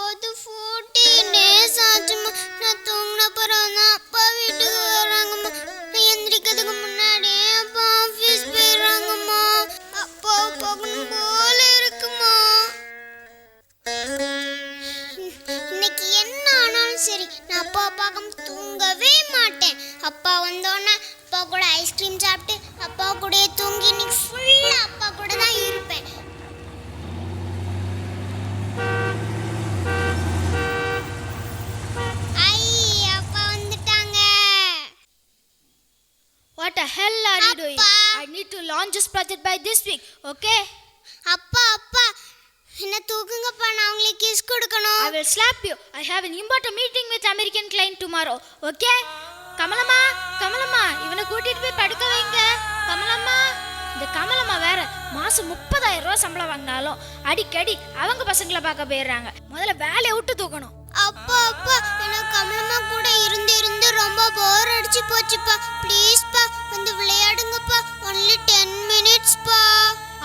பார்த்து 14 days ஆச்சுமா. நான் தூங்கின பிறகு தான் அப்பா வீட்டுக்கு வராங்கம்மா. நான் எந்திரிக்கிறதுக்கு முன்னாடி அப்பா ஆஃபீஸ் போயிடுறாங்கம்மா. அப்பா பார்க்கணும் போல இருக்குமா. இன்னைக்கு என்ன ஆனாலும் சரி, நான் அப்பா பார்க்காம தூங்கவே மாட்டேன். அப்பா வந்தோடனே அப்பா கூட ஐஸ்கிரீம் சாப்பிட்டு அப்பா கூட தூங்கி இன்னைக்கு ஃபுல்லா அப்பா கூட தான் இருப்பேன். அப்பா வந்துட்டாங்க. What the hell are you doing? I need to launch this project by this week, okay? அப்பா என்ன தூக்குங்கப்பா, நான் உங்களுக்கு கிஸ் கொடுக்கணும். I will slap you. I have an important meeting with American client tomorrow, okay? கமலம்மா இவனை கூட்டிட்டு போய் படுக்க வைங்க. கமலம்மா, இந்த கமலம்மா வேற மாசம் 30,000 ரூபாய் சம்பளம் வாங்கினாலும் அடிக்கடி அவங்க பசங்களை பார்க்க போயிடுறாங்க. முதல்ல வேலையை விட்டு தூக்கணும். அப்பா எனக்கு கமலம்மா கூட இருந்து ரொம்ப போர் அடிச்சு போச்சுப்பா. ப்ளீஸ்ப்பா வந்து விளையாடுங்கப்பா. only 10 minutes பா.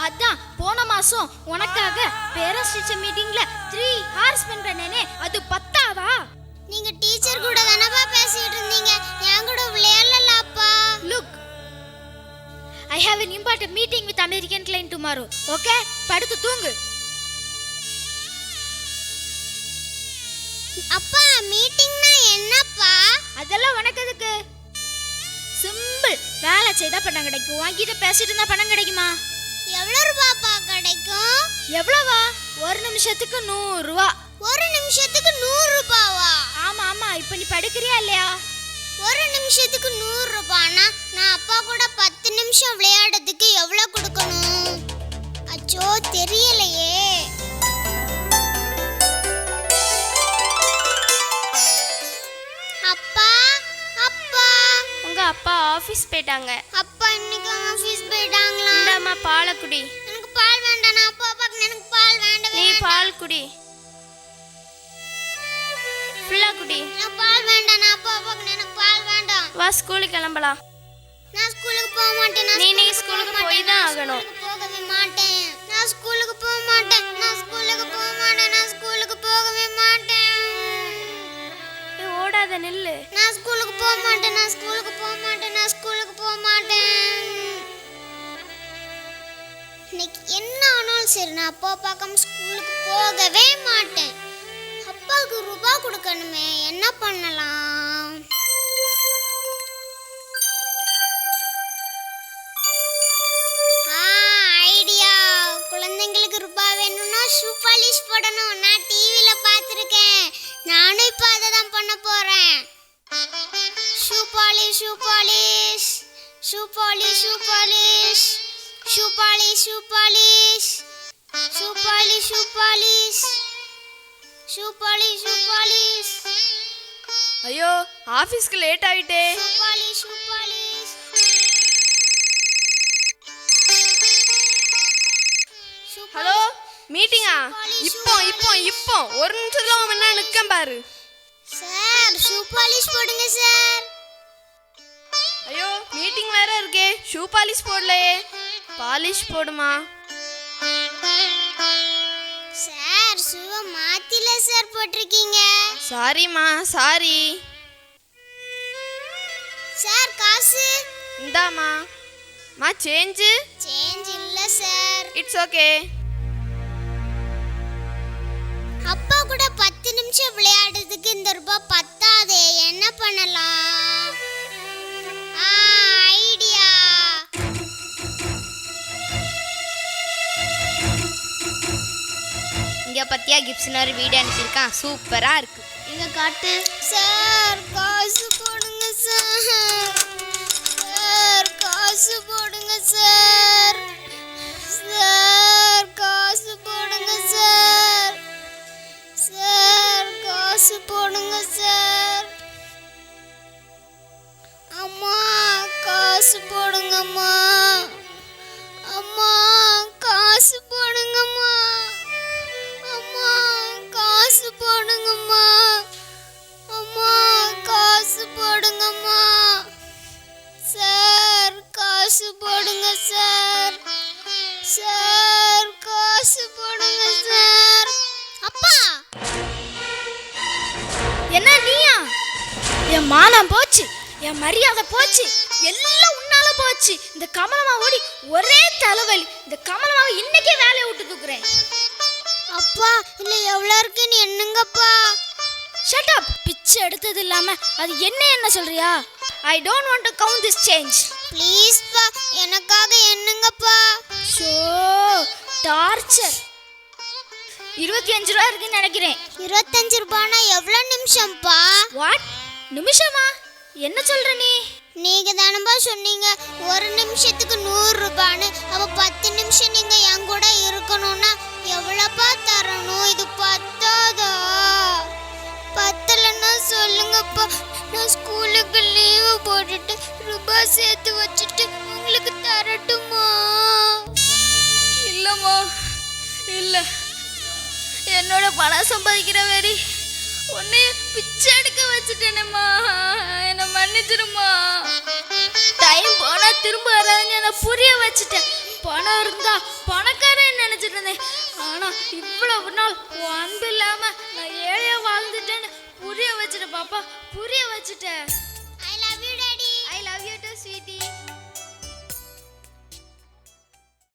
அதான் போன மாசம் உனக்காக பேரண்ட்ஸ் டீச்சர் மீட்டிங்ல 3 hours ஸ்பெண்ட் பண்ணேனே, அது பத்தாதா? நீங்க டீச்சர் கூட தானப்பா பேசிட்டு இருந்தீங்க, என் கூட விளையாடலப்பா. Look, I have an important meeting with American client tomorrow, okay? படுத்து தூங்கு. அப்பா மீட்டிங்னா என்னப்பா? அதெல்லாம் உனக்கு எதுக்கு? சிம்பிள், வேலை செய்தா பணம் கிடைக்கும். உன்கிட்ட பேசிட்டு இருந்தா பணம் கிடைக்குமா? எவ்வளவு ரூபாப்பா கிடைக்கும்? எவ்வளவா? ஒரு நிமிஷத்துக்கு 100 ரூபா. ஒரு நிமிஷத்துக்கு 100 ரூபாவா? ஆமா, இப்ப நீ படுக்கிறியா இல்லையா? ஒரு நிமிஷத்துக்கு 100 ரூபானா நான் அப்பா கூட 10 நிமிஷம் விளையாடுறதுக்கு எவ்வளவு கொடுக்கணும்? அச்சோ தெரியலையே. உங்க அப்பா ஆபீஸ் போயிட்டாங்க. அப்பா இன்னைக்கு ஆபீஸ் போயிட்டாங்களா? இந்தாம்மா பால் குடி. எனக்கு பால் வேண்டாம். நான் அப்பா பார்க்க எனக்கு பால் வேண்டாம். நீ பால் குடி. ஃபுல்லா குடி. நான் பால் வேண்டாம். நான் அப்பா பார்க்க எனக்கு பால் வேண்டாம். வா ஸ்கூலுக்கு கிளம்பலாம். நான் ஸ்கூலுக்கு போக மாட்டேன். நீ ஸ்கூலுக்கு போய் தான் ஆகணும். போகவே மாட்டேன். நான் ஸ்கூலுக்கு போக மாட்டேன். நான் ஸ்கூலுக்கு போகவே மாட்டேன். ஓடாத நில்லு. நான் ஸ்கூலுக்கு போக மாட்டேன். இன்னைக்கு என்ன ஆனாலும் சரி, நான் அப்பா பார்க்காம ஸ்கூலுக்கு போகவே மாட்டேன். அப்பாவுக்கு ரூபாய் கொடுக்கணுமே, என்ன பண்ணலாம்? ஐடியா. குழந்தைங்களுக்கு ரூபாய் வேணும்னா ஷூ பாலிஷ் போடணும். நான் டிவில பார்த்துருக்கேன். நானும் இப்போ அதை தான் பண்ண போறேன். ஷூ பாலிஷ் ஐயோ, ஆபீஸ்க்கு லேட் ஆயிட்டே. ஹலோ, மீட்டிங்கா? இப்போ ஒரு நிமிஷத்துல முன்ன நிக்கேன் பாரு. சார் ஷூ பாலிஷ் போடுங்க சார். ஐயோ, மீட்டிங் வேற இருக்கே, ஷூ பாலிஷ் போடலையே. பாலிஷ் போடுமா? சார் ஷூவை மாத்தில சார் போட்டிருக்கீங்க. சாரிம்மா, சாரி. சார் காசு இந்தாம்மா. சேஞ்ச் இல்ல சார். It's okay. அப்பா கூட 10 நிமிஷம் விளையாடுறதுக்கு இந்த ரூபாய் பத்தாதே, என்ன பண்ணலாம்? ஐடியா. இங்க பத்தியா கிப்ஸ்னர் வீடியோ அனுப்பியிருக்கான், சூப்பரா இருக்கு. இங்க காட்டு. சார் காசு போடுங்க சார். காசு போடுங்க சார். காசு போடுங்க சார். காசு போடுங்க சார். அம்மா காசு போடுங்கம்மா. காசு போடுங்கம்மா. காசு போடுங்கம்மா. காசு போடுங்கம்மா. சார் காசு போடுங்க சார். காசு போடுங்க சார். அப்பா என் மானம் போச்சு, என் மரியாதை போச்சு, எல்லாம் உன்னால போச்சு. இந்த கமலமா ஓடி ஒரே தலைவலி. இந்த கமலமாவை இன்னைக்கே வேலையை விட்டு தூக்குறேன். அப்பா இல்ல எவ்வளவு இருக்குன்னு என்னங்கப்பா? Shut up. பிச்சை எடுத்தது இல்லாம அது என்ன சொல்றியா? I don't want to count this change. Please பா, எனக்காக என்னங்கப்பா? Show torture. 25 ரூபா இருக்குன்னு நினைக்கிறேன். 25 ரூபானா எவ்வளவு நிமிஷம்ப்பா? வாட்? நிமிஷமா? என்ன சொல்ற நீ? நீங்க தானப்பா சொன்னீங்க ஒரு நிமிஷத்துக்கு 100 ரூபான்னு. அப்ப 10 நிமிஷம் நீங்க என் கூட இருக்கணும்னா எவ்வளவுப்பா தரணும்? இது பத்தாதா? பத்தலன்னா சொல்லுங்கப்பா, நான் ஸ்கூலுக்கு லீவு போட்டுட்டு ரூபாய் சேர்த்து வச்சுட்டு உங்களுக்கு தரட்டுமா? இல்லம்மா, இல்ல. என்னோட பணம் சம்பாதிக்கிற வெறி உன்னை பிச்சை எடுக்க வச்சுட்டேனேம்மா. என்னை மன்னிச்சிருமா. டைம் போனா திரும்ப வராதுன்னு என்னை புரிய வச்சுட்டேன். பணம் இருந்தா பணக்காரன் நினைச்சிட்டு இருந்தேன். ஆனா இவ்வளவு நாள் அன்பு இல்லாம